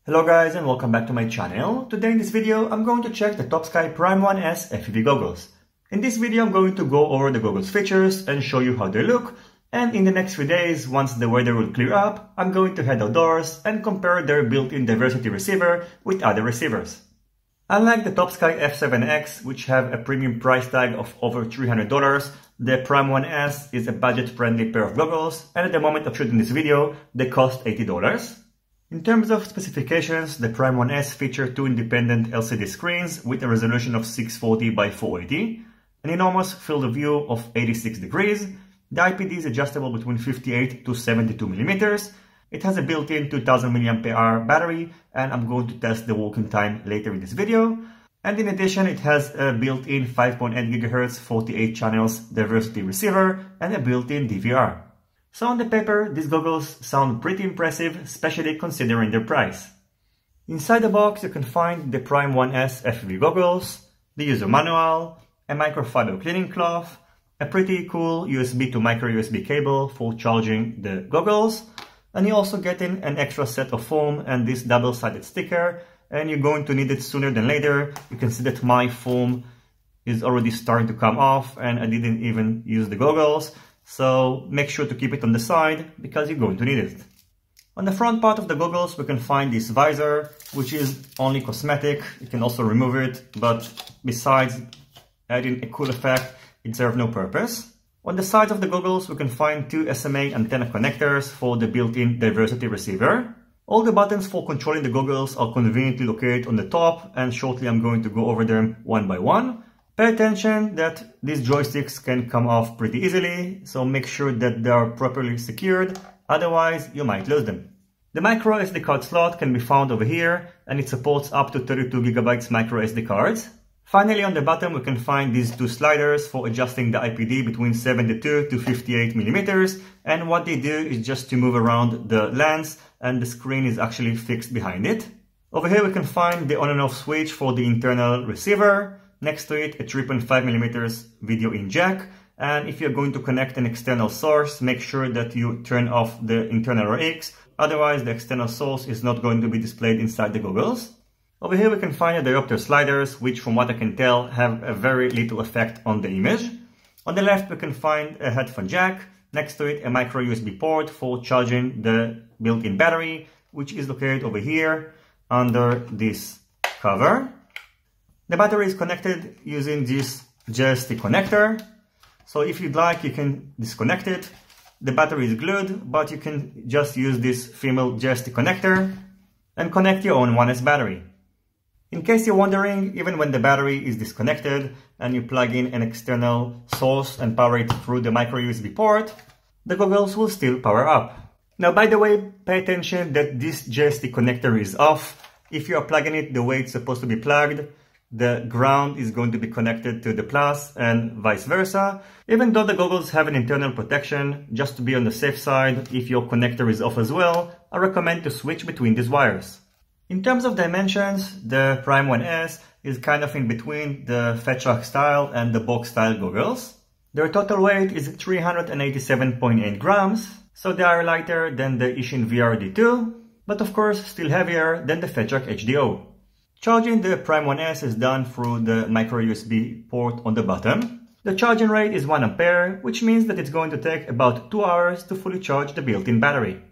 Hello guys and welcome back to my channel. Today in this video I'm going to check the Topsky Prime 1S FPV goggles. In this video I'm going to go over the goggles features and show you how they look, and in the next few days, once the weather will clear up, I'm going to head outdoors and compare their built-in diversity receiver with other receivers. Unlike the Topsky F7X, which have a premium price tag of over $300, the Prime 1S is a budget-friendly pair of goggles, and at the moment of shooting this video, they cost $80. In terms of specifications, the Prime 1S feature two independent LCD screens with a resolution of 640 by 480, an enormous field of view of 86 degrees, the IPD is adjustable between 58 to 72 millimeters, it has a built-in 2000 mAh battery, and I'm going to test the working time later in this video, and in addition it has a built-in 5.8 GHz 48 channels diversity receiver and a built-in DVR. So on the paper, these goggles sound pretty impressive, especially considering their price. Inside the box you can find the Prime 1S FPV goggles, the user manual, a microfiber cleaning cloth, a pretty cool USB to micro USB cable for charging the goggles, and you also get in an extra set of foam and this double-sided sticker, and you're going to need it sooner than later. You can see that my foam is already starting to come off and I didn't even use the goggles. So make sure to keep it on the side because you're going to need it. On the front part of the goggles we can find this visor, which is only cosmetic. You can also remove it, but besides adding a cool effect, it serves no purpose. On the sides of the goggles we can find two SMA antenna connectors for the built-in diversity receiver. All the buttons for controlling the goggles are conveniently located on the top, and shortly I'm going to go over them one by one. Pay attention that these joysticks can come off pretty easily, so make sure that they are properly secured, otherwise you might lose them. The micro SD card slot can be found over here, and it supports up to 32 GB micro SD cards. Finally, on the bottom we can find these two sliders for adjusting the IPD between 72 to 58 millimeters, and what they do is just to move around the lens, and the screen is actually fixed behind it. Over here we can find the on and off switch for the internal receiver. Next to it, a 3.5mm video in jack, and if you're going to connect an external source, make sure that you turn off the internal RX, otherwise the external source is not going to be displayed inside the goggles. Over here we can find the diopter sliders, which from what I can tell have a very little effect on the image. On the left we can find a headphone jack, next to it a micro USB port for charging the built-in battery, which is located over here under this cover. The battery is connected using this joystick connector, so if you'd like you can disconnect it. The battery is glued, but you can just use this female joystick connector and connect your own 1S battery. In case you're wondering, even when the battery is disconnected and you plug in an external source and power it through the micro USB port, the goggles will still power up. Now by the way, pay attention that this joystick connector is off. If you are plugging it the way it's supposed to be plugged, the ground is going to be connected to the plus and vice versa. Even though the goggles have an internal protection, just to be on the safe side, if your connector is off as well, I recommend to switch between these wires. In terms of dimensions, the Prime 1S is kind of in between the Fat Shark style and the box style goggles. Their total weight is 387.8 grams, so they are lighter than the Ishin VRD2, but of course still heavier than the Fat Shark HDO. Charging the Prime 1S is done through the micro USB port on the bottom. The charging rate is 1 ampere, which means that it's going to take about 2 hours to fully charge the built-in battery.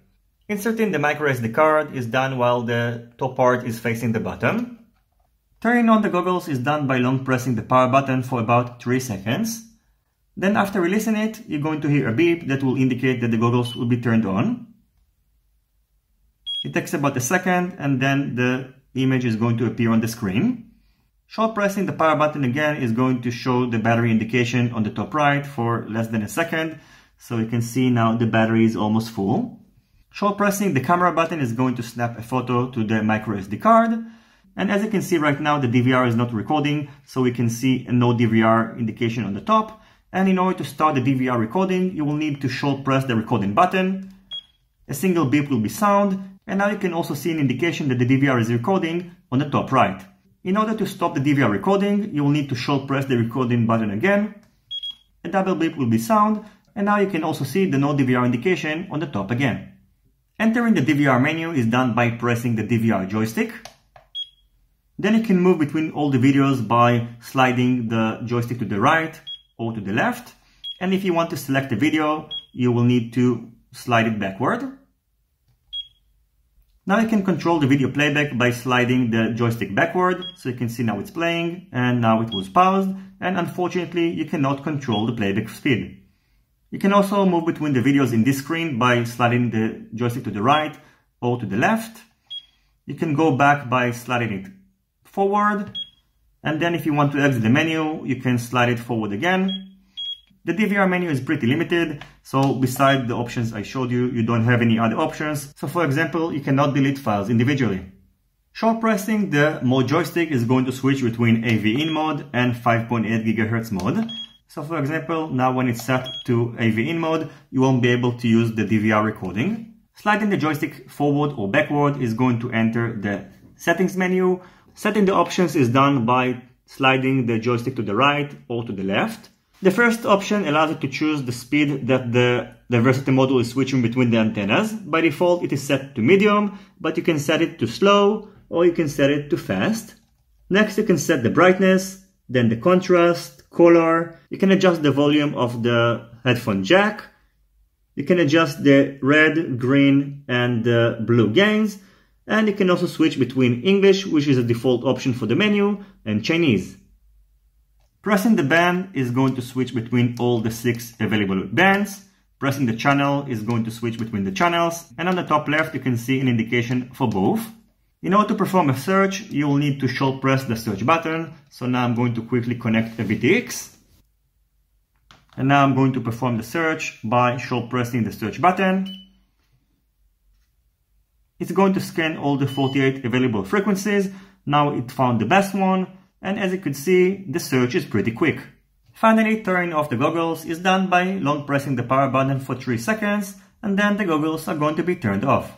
Inserting the micro SD card is done while the top part is facing the bottom. Turning on the goggles is done by long pressing the power button for about 3 seconds. Then after releasing it, you're going to hear a beep that will indicate that the goggles will be turned on. It takes about a second and then the image is going to appear on the screen. Short pressing the power button again is going to show the battery indication on the top right for less than a second, so you can see now the battery is almost full. Short pressing the camera button is going to snap a photo to the micro SD card, and as you can see right now the DVR is not recording, so we can see a no DVR indication on the top, and in order to start the DVR recording you will need to short press the recording button. A single beep will be sound, and now you can also see an indication that the DVR is recording on the top right. In order to stop the DVR recording, you will need to short press the recording button again. A double beep will be sound, and now you can also see the no DVR indication on the top again. Entering the DVR menu is done by pressing the DVR joystick. Then you can move between all the videos by sliding the joystick to the right or to the left. And if you want to select a video, you will need to slide it backward. Now you can control the video playback by sliding the joystick backward. So you can see now it's playing and now it was paused. And unfortunately, you cannot control the playback speed. You can also move between the videos in this screen by sliding the joystick to the right or to the left. You can go back by sliding it forward. And then if you want to exit the menu, you can slide it forward again. The DVR menu is pretty limited, so besides the options I showed you, you don't have any other options. So for example, you cannot delete files individually. Short pressing the mode joystick is going to switch between AV in mode and 5.8 GHz mode. So for example, now when it's set to AV in mode, you won't be able to use the DVR recording. Sliding the joystick forward or backward is going to enter the settings menu. Setting the options is done by sliding the joystick to the right or to the left. The first option allows you to choose the speed that the diversity module is switching between the antennas. By default, it is set to medium, but you can set it to slow or you can set it to fast. Next, you can set the brightness, then the contrast, color. You can adjust the volume of the headphone jack. You can adjust the red, green, and blue gains. And you can also switch between English, which is a default option for the menu, and Chinese. Pressing the band is going to switch between all the 6 available bands. Pressing the channel is going to switch between the channels. And on the top left, you can see an indication for both. In order to perform a search, you will need to short press the search button. So now I'm going to quickly connect a VTX. And now I'm going to perform the search by short pressing the search button. It's going to scan all the 48 available frequencies. Now it found the best one. And as you could see, the search is pretty quick. Finally, turning off the goggles is done by long pressing the power button for 3 seconds, and then the goggles are going to be turned off.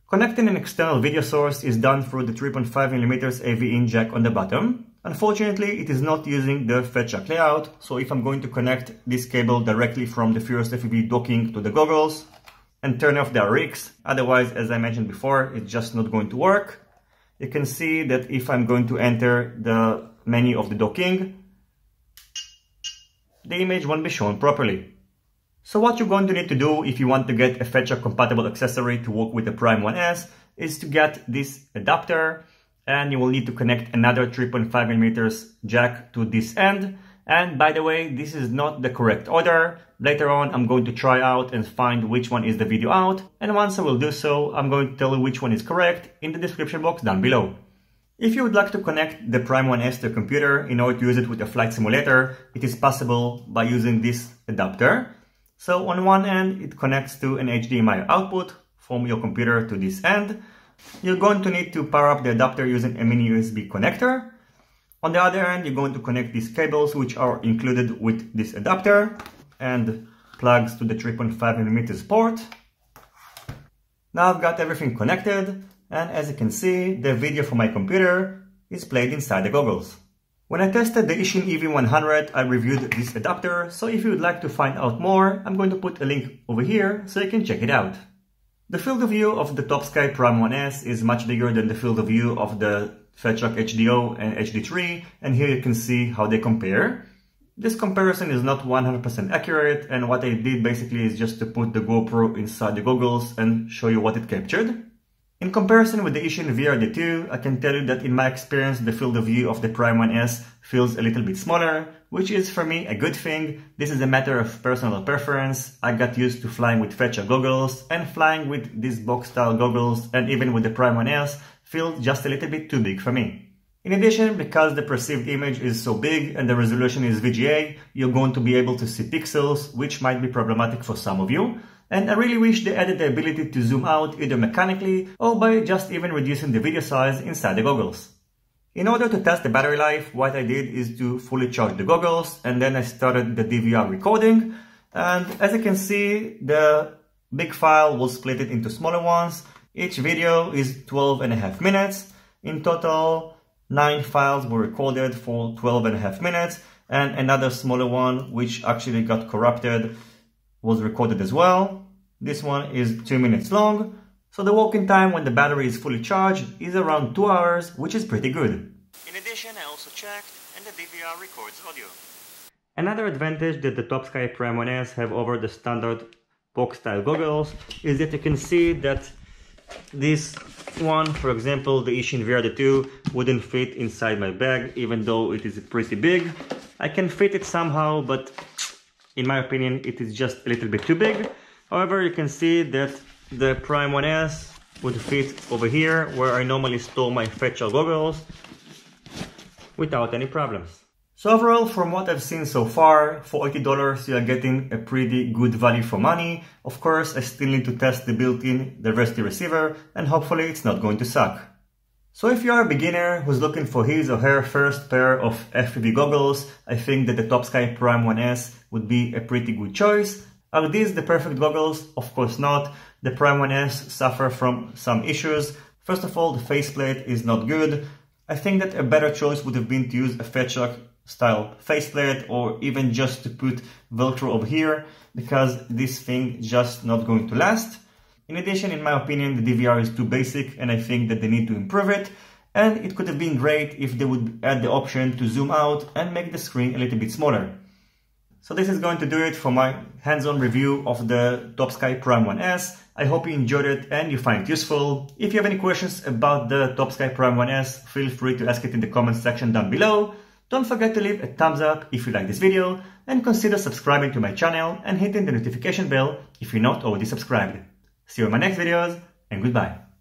Connecting an external video source is done through the 3.5mm AV-in jack on the bottom. Unfortunately, it is not using the fetch jack layout, so if I'm going to connect this cable directly from the KremerFPV docking to the goggles and turn off the RX, otherwise, as I mentioned before, it's just not going to work. You can see that if I'm going to enter the menu of the docking, the image won't be shown properly. So what you're going to need to do if you want to get a fetch jack compatible accessory to work with the Prime 1S is to get this adapter, and you will need to connect another 3.5mm jack to this end. And by the way, this is not the correct order. Later on, I'm going to try out and find which one is the video out. And once I will do so, I'm going to tell you which one is correct in the description box down below. If you would like to connect the Prime 1S to your computer in order to use it with a flight simulator, it is possible by using this adapter. So on one end, it connects to an HDMI output from your computer to this end. You're going to need to power up the adapter using a mini USB connector. On the other end, you're going to connect these cables which are included with this adapter and plugs to the 3.5mm port. Now I've got everything connected, and as you can see, the video from my computer is played inside the goggles. When I tested the Ishin EV100, I reviewed this adapter, so if you would like to find out more, I'm going to put a link over here so you can check it out. The field of view of the Topsky Prime 1S is much bigger than the field of view of the Fetch Jack HDO and HD3, and here you can see how they compare. This comparison is not 100% accurate, and what I did basically is just to put the GoPro inside the goggles and show you what it captured. In comparison with the Ishin VRD2, I can tell you that in my experience the field of view of the Prime 1S feels a little bit smaller, which is for me a good thing. This is a matter of personal preference. I got used to flying with Fetch Jack goggles, and flying with these box style goggles and even with the Prime 1S feels just a little bit too big for me. In addition, because the perceived image is so big and the resolution is VGA, you're going to be able to see pixels, which might be problematic for some of you. And I really wish they added the ability to zoom out either mechanically or by just even reducing the video size inside the goggles. In order to test the battery life, what I did is to fully charge the goggles, and then I started the DVR recording. And as you can see, the big file was split into smaller ones. Each video is 12.5 minutes. In total, 9 files were recorded for 12.5 minutes, and another smaller one, which actually got corrupted, was recorded as well. This one is 2 minutes long, So the working time when the battery is fully charged is around 2 hours, which is pretty good. In addition, I also checked and the DVR records audio. Another advantage that the Topsky Prime 1S have over the standard POC style goggles is that you can see that this one, for example, the Ishin VR2 wouldn't fit inside my bag, even though it is pretty big. I can fit it somehow, but in my opinion it is just a little bit too big. However, you can see that the Prime 1S would fit over here where I normally store my facial goggles without any problems. So overall, from what I've seen so far, for $80 you are getting a pretty good value for money. Of course, I still need to test the built-in diversity receiver and hopefully it's not going to suck. So if you are a beginner who's looking for his or her first pair of FPV goggles, I think that the Topsky Prime 1S would be a pretty good choice. Are these the perfect goggles? Of course not. The Prime 1S suffer from some issues. First of all, the faceplate is not good. I think that a better choice would have been to use a Fetchlock style faceplate or even just to put Velcro over here, because this thing just not going to last. In addition, in my opinion, the DVR is too basic and I think that they need to improve it, and it could have been great if they would add the option to zoom out and make the screen a little bit smaller. So this is going to do it for my hands-on review of the Topsky Prime 1S. I hope you enjoyed it and you find it useful. If you have any questions about the Topsky Prime 1S, feel free to ask it in the comments section down below. Don't forget to leave a thumbs up if you like this video and consider subscribing to my channel and hitting the notification bell if you're not already subscribed. See you in my next videos and goodbye.